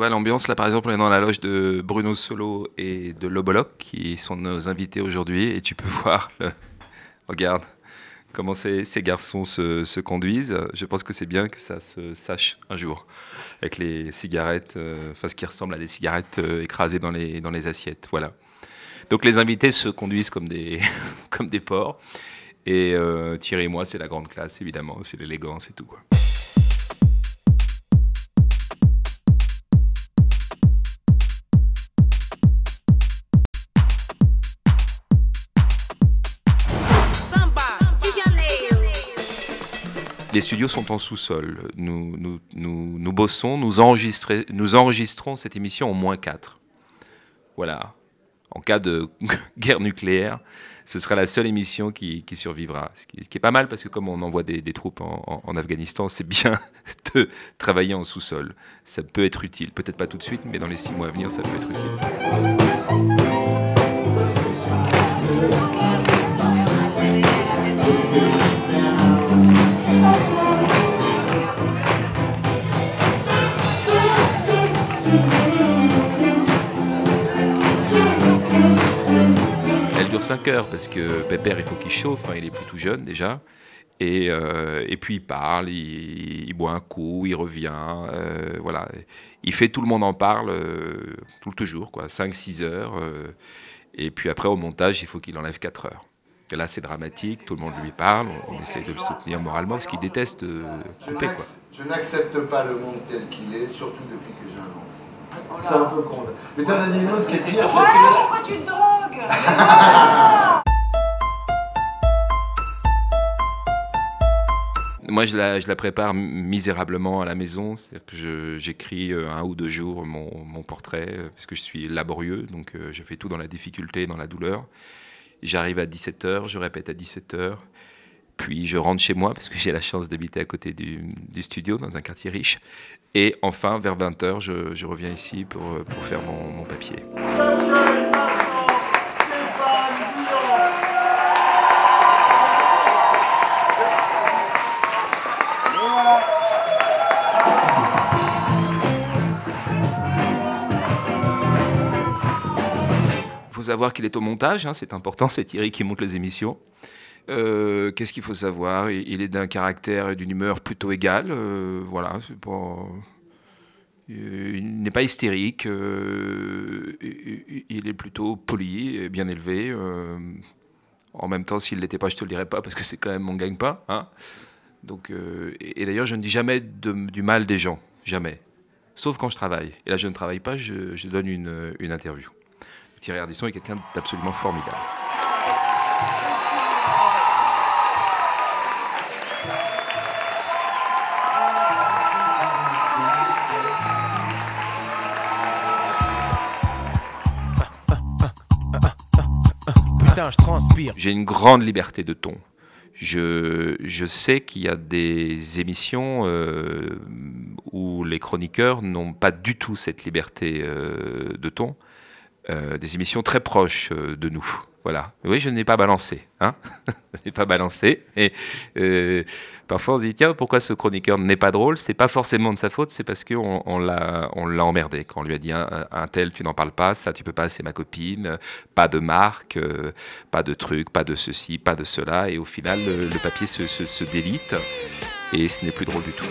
vois l'ambiance, là par exemple, on est dans la loge de Bruno Solo et de Loboloc, qui sont nos invités aujourd'hui, et tu peux voir, regarde, comment ces garçons se conduisent. Je pense que c'est bien que ça se sache un jour, avec les cigarettes, enfin ce qui ressemble à des cigarettes écrasées dans les assiettes, voilà. Donc les invités se conduisent comme des, comme des porcs, et Thierry et moi, c'est la grande classe, évidemment, c'est l'élégance et tout, quoi. Les studios sont en sous-sol. Nous bossons, nous enregistrons cette émission en -4. Voilà. En cas de guerre nucléaire, ce sera la seule émission qui survivra. Ce qui est pas mal parce que comme on envoie des troupes en Afghanistan, c'est bien de travailler en sous-sol. Ça peut être utile. Peut-être pas tout de suite, mais dans les 6 mois à venir, ça peut être utile. Elle dure 5 heures parce que Pépère, il faut qu'il chauffe, hein, il est plus tout jeune déjà. Et puis il parle, il boit un coup, il revient, voilà. Il fait tout le monde en parle tout le jour, quoi, 5-6 heures. Et puis après au montage, il faut qu'il enlève 4 heures. Et là c'est dramatique, tout le monde lui parle, on essaye de le soutenir moralement parce qu'il déteste couper, quoi. Je n'accepte pas le monde tel qu'il est, surtout depuis que j'ai un enfant. C'est un peu con. Mais t'en as dit une autre qui est pire. Ouais, pourquoi tu te drogues? Moi, je la prépare misérablement à la maison. C'est-à-dire que j'écris 1 ou 2 jours mon portrait, parce que je suis laborieux, donc je fais tout dans la difficulté, dans la douleur. J'arrive à 17 h, je répète à 17 h, puis je rentre chez moi, parce que j'ai la chance d'habiter à côté du studio, dans un quartier riche. Et enfin, vers 20 h, je reviens ici pour faire mon papier. Il faut savoir qu'il est au montage, hein, c'est important, c'est Thierry qui monte les émissions. Qu'est-ce qu'il faut savoir? Il est d'un caractère et d'une humeur plutôt égale, voilà, c'est pas... il n'est pas hystérique, il est plutôt poli et bien élevé. En même temps, s'il ne l'était pas, je ne te le dirais pas, parce que c'est quand même mon gagne-pain, hein. Donc, et d'ailleurs, je ne dis jamais du mal des gens, jamais. Sauf quand je travaille. Et là, je ne travaille pas, je donne une interview. Thierry Ardisson est quelqu'un d'absolument formidable. Putain, je transpire. J'ai une grande liberté de ton. Je sais qu'il y a des émissions où les chroniqueurs n'ont pas du tout cette liberté de ton. Des émissions très proches de nous. Voilà. Oui, je n'ai pas balancé. Hein. Je n'ai pas balancé. Et parfois, on se dit, tiens, pourquoi ce chroniqueur n'est pas drôle? C'est pas forcément de sa faute, c'est parce qu'on l'a emmerdé. Quand on lui a dit, un tel, tu n'en parles pas, ça, tu peux pas, c'est ma copine, pas de marque, pas de truc, pas de ceci, pas de cela. Et au final, le papier se délite et ce n'est plus drôle du tout.